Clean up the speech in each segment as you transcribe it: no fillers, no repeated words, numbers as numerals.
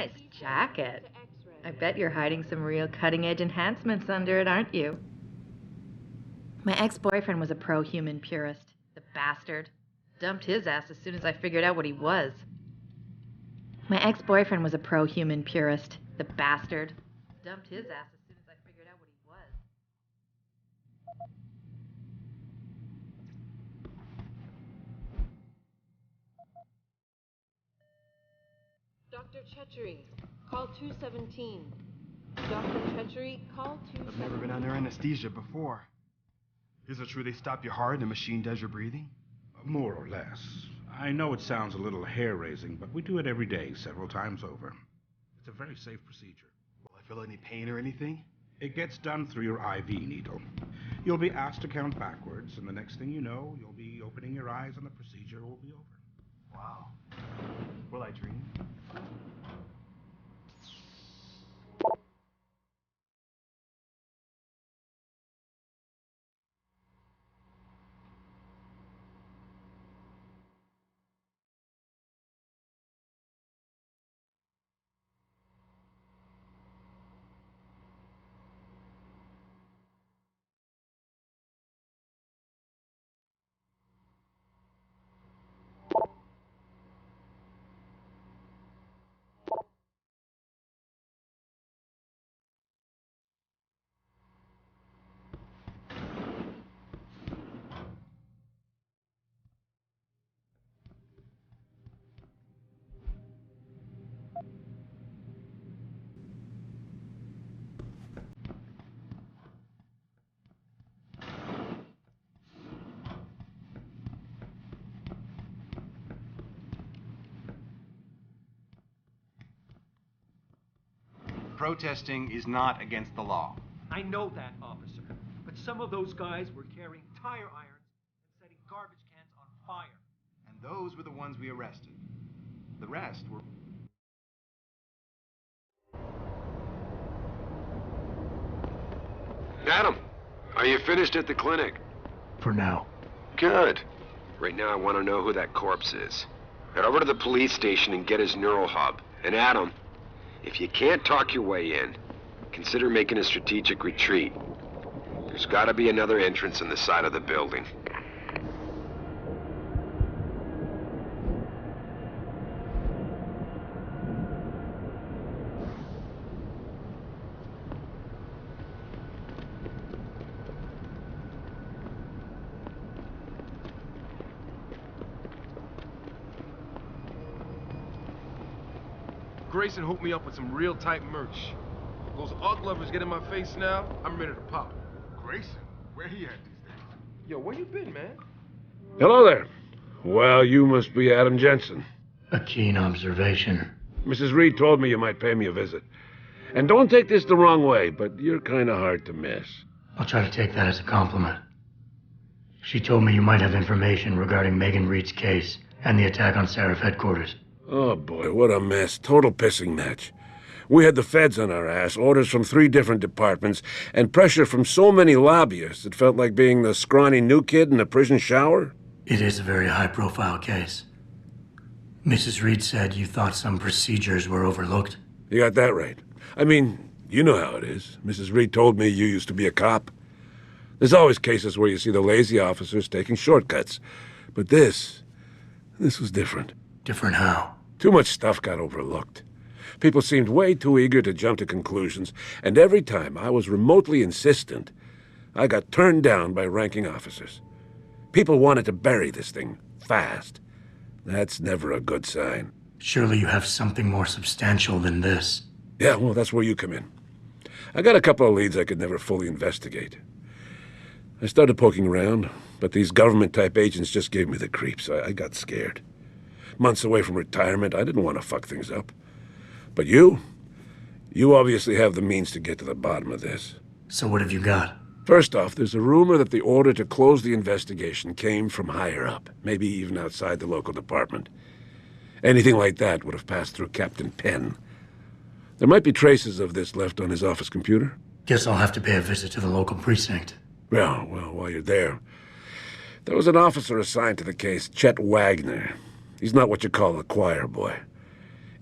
Nice jacket. I bet you're hiding some real cutting-edge enhancements under it, aren't you? My ex-boyfriend was a pro-human purist. The bastard. Dumped his ass as soon as I figured out what he was. My ex-boyfriend was a pro-human purist. The bastard. Dumped his ass as soon as I figured out what he was. Dr. Chechery, call 217. Dr. Chechery, call 217. I've never been under anesthesia before. Is it true they stop your heart and the machine does your breathing? More or less. I know it sounds a little hair-raising, but we do it every day, several times over. It's a very safe procedure. Will I feel any pain or anything? It gets done through your IV needle. You'll be asked to count backwards, and the next thing you know, you'll be opening your eyes and the procedure will be over. Wow. Will I dream? Protesting is not against the law. I know that, officer. But some of those guys were carrying tire irons and setting garbage cans on fire. And those were the ones we arrested. The rest were... Adam, are you finished at the clinic? For now. Good. Right now I want to know who that corpse is. Head over to the police station and get his neural hub. And Adam, if you can't talk your way in, consider making a strategic retreat. There's got to be another entrance on the side of the building. Grayson hooked me up with some real tight merch. Those art lovers get in my face now, I'm ready to pop. Grayson? Where he at these days? Yo, where you been, man? Hello there. Well, you must be Adam Jensen. A keen observation. Mrs. Reed told me you might pay me a visit. And don't take this the wrong way, but you're kind of hard to miss. I'll try to take that as a compliment. She told me you might have information regarding Megan Reed's case and the attack on Seraph headquarters. Oh boy, what a mess. Total pissing match. We had the feds on our ass, orders from 3 different departments, and pressure from so many lobbyists it felt like being the scrawny new kid in a prison shower. It is a very high-profile case. Mrs. Reed said you thought some procedures were overlooked. You got that right. I mean, you know how it is. Mrs. Reed told me you used to be a cop. There's always cases where you see the lazy officers taking shortcuts. But this was different. Different how? Too much stuff got overlooked. People seemed way too eager to jump to conclusions, and every time I was remotely insistent, I got turned down by ranking officers. People wanted to bury this thing fast. That's never a good sign. Surely you have something more substantial than this. Yeah, well, that's where you come in. I got a couple of leads I could never fully investigate. I started poking around, but these government-type agents just gave me the creeps. I got scared. Months away from retirement, I didn't want to fuck things up. But you obviously have the means to get to the bottom of this. So what have you got? First off, there's a rumor that the order to close the investigation came from higher up, maybe even outside the local department. Anything like that would have passed through Captain Penn. There might be traces of this left on his office computer. Guess I'll have to pay a visit to the local precinct. Well, while you're there, there was an officer assigned to the case, Chet Wagner. He's not what you call a choir boy.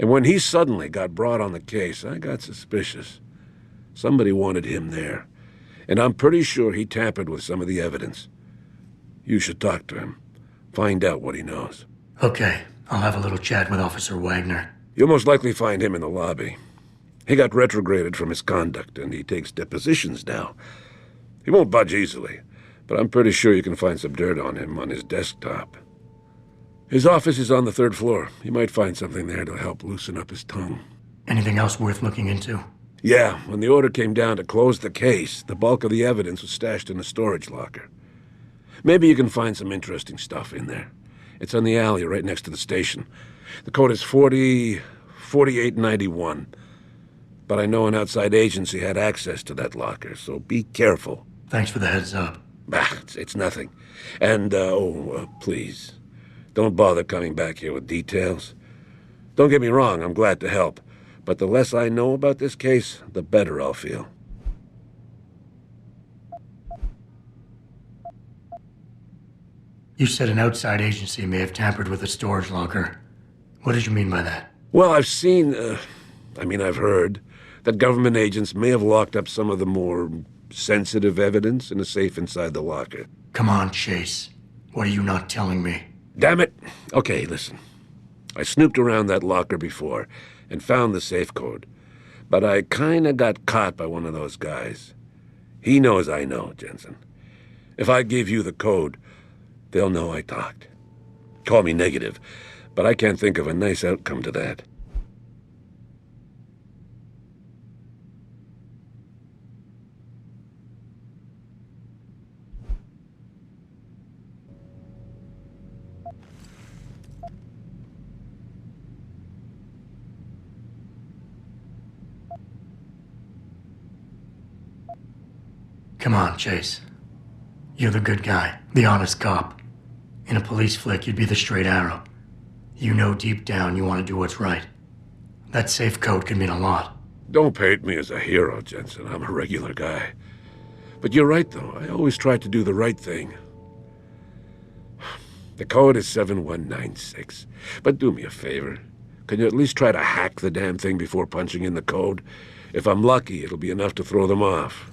And when he suddenly got brought on the case, I got suspicious. Somebody wanted him there. And I'm pretty sure he tampered with some of the evidence. You should talk to him. Find out what he knows. Okay, I'll have a little chat with Officer Wagner. You'll most likely find him in the lobby. He got retrograded from his conduct, and he takes depositions now. He won't budge easily, but I'm pretty sure you can find some dirt on him on his desktop. His office is on the 3rd floor. You might find something there to help loosen up his tongue. Anything else worth looking into? Yeah, when the order came down to close the case, the bulk of the evidence was stashed in a storage locker. Maybe you can find some interesting stuff in there. It's on the alley right next to the station. The code is 4891. But I know an outside agency had access to that locker, so be careful. Thanks for the heads up. Bah, it's nothing. And, please, don't bother coming back here with details. Don't get me wrong, I'm glad to help. But the less I know about this case, the better I'll feel. You said an outside agency may have tampered with the storage locker. What did you mean by that? Well, I've heard that government agents may have locked up some of the more sensitive evidence in a safe inside the locker. Come on, Chase. What are you not telling me? Damn it! Okay, listen. I snooped around that locker before and found the safe code. But I kinda got caught by one of those guys. He knows I know, Jensen. If I give you the code, they'll know I talked. Call me negative, but I can't think of a nice outcome to that. Come on, Chase. You're the good guy, the honest cop. In a police flick, you'd be the straight arrow. You know deep down you want to do what's right. That safe code could mean a lot. Don't paint me as a hero, Jensen. I'm a regular guy. But you're right, though. I always try to do the right thing. The code is 7196. But do me a favor. Can you at least try to hack the damn thing before punching in the code? If I'm lucky, it'll be enough to throw them off.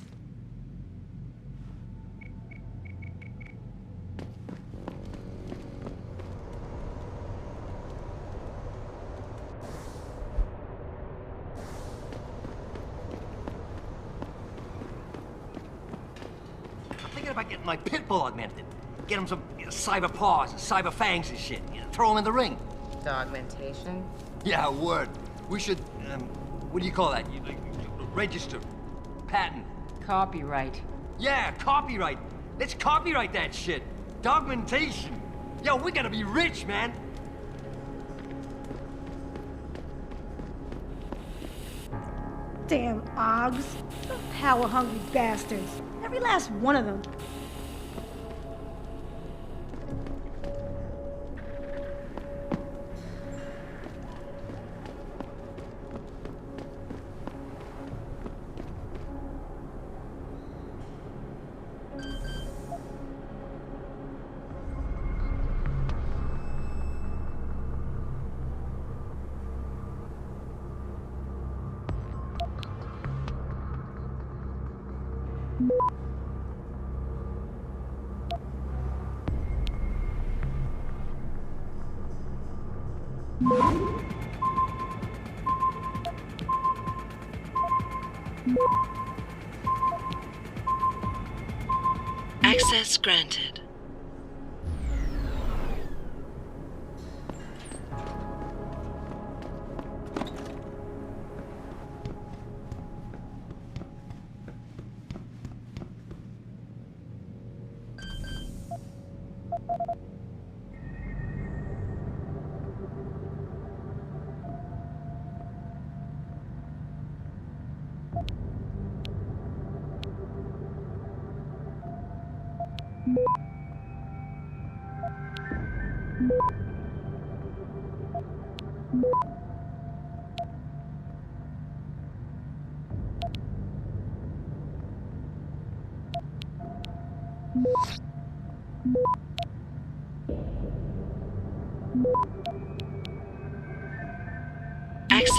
About getting my pit bull augmented. Get him some cyber paws and cyber fangs and shit. Throw him in the ring. Augmentation? Yeah, word. We should, what do you call that? Register. Patent. Copyright. Yeah, copyright. Let's copyright that shit. Dogmentation. Yo, we gotta be rich, man. Damn Ogs. Power-hungry bastards. Every last one of them. Access granted.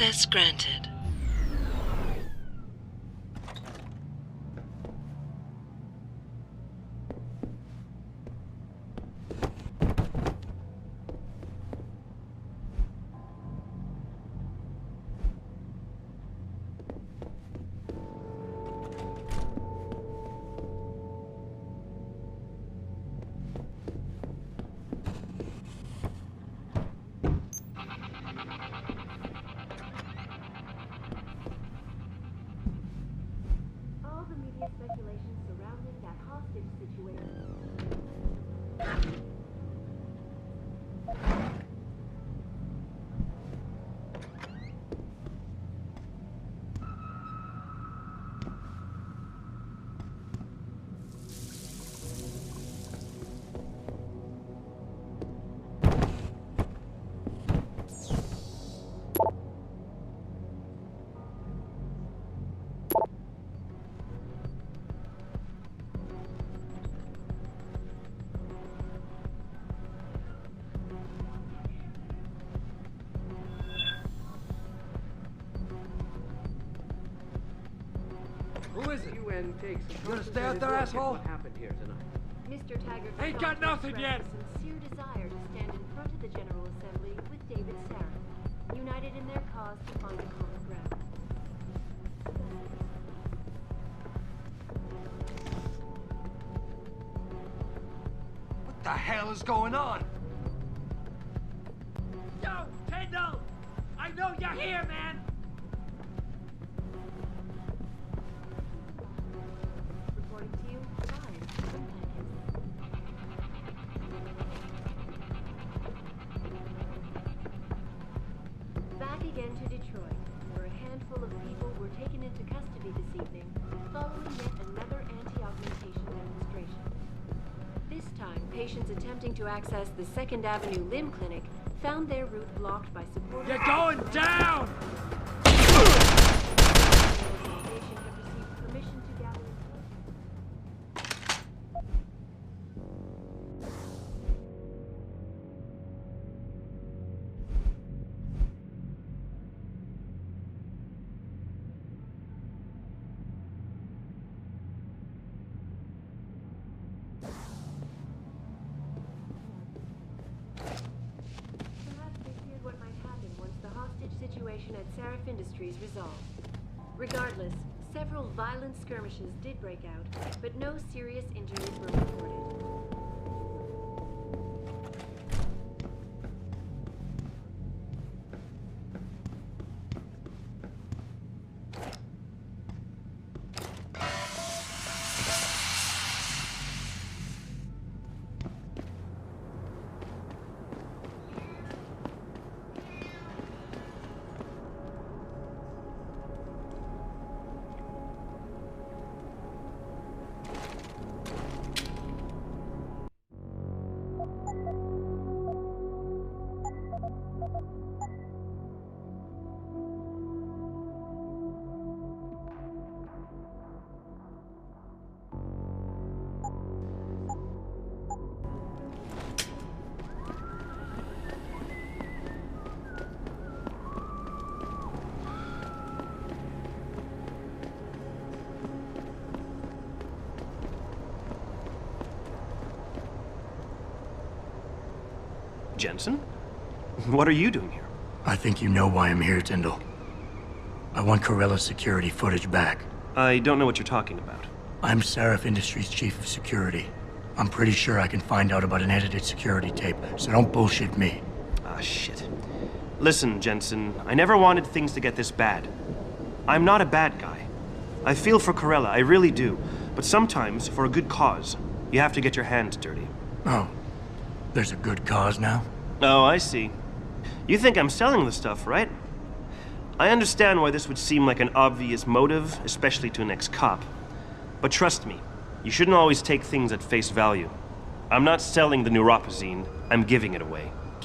Access granted. All the media speculation surrounding that hostage situation. Who is it? UN takes You gonna stay out there, asshole? What happened here tonight? Mr. Taggart Ain't got nothing yet. A sincere desire to stand in front of the General Assembly with David Sarah, united in their cause to find a common ground. What the hell is going on? Yo, Kendall! I know you're here, man! Reporting to you live from Vegas. Back again to Detroit, where a handful of people were taken into custody this evening following yet another anti-augmentation demonstration. This time, patients attempting to access the 2nd Avenue Limb Clinic found their route blocked by supporters. You're going down! The organization have received permission to gather Perhaps they feared what might happen once the hostage situation at Seraph Industries resolved. Regardless, several violent skirmishes did break out, but no serious injuries were reported. Jensen? What are you doing here? I think you know why I'm here, Tyndall. I want Corella's security footage back. I don't know what you're talking about. I'm Seraph Industries' chief of security. I'm pretty sure I can find out about an edited security tape, so don't bullshit me. Ah, shit. Listen, Jensen, I never wanted things to get this bad. I'm not a bad guy. I feel for Corella, I really do. But sometimes, for a good cause, you have to get your hands dirty. Oh, there's a good cause now? Oh, I see. You think I'm selling the stuff, right? I understand why this would seem like an obvious motive, especially to an ex-cop. But trust me, you shouldn't always take things at face value. I'm not selling the neuropazine, I'm giving it away.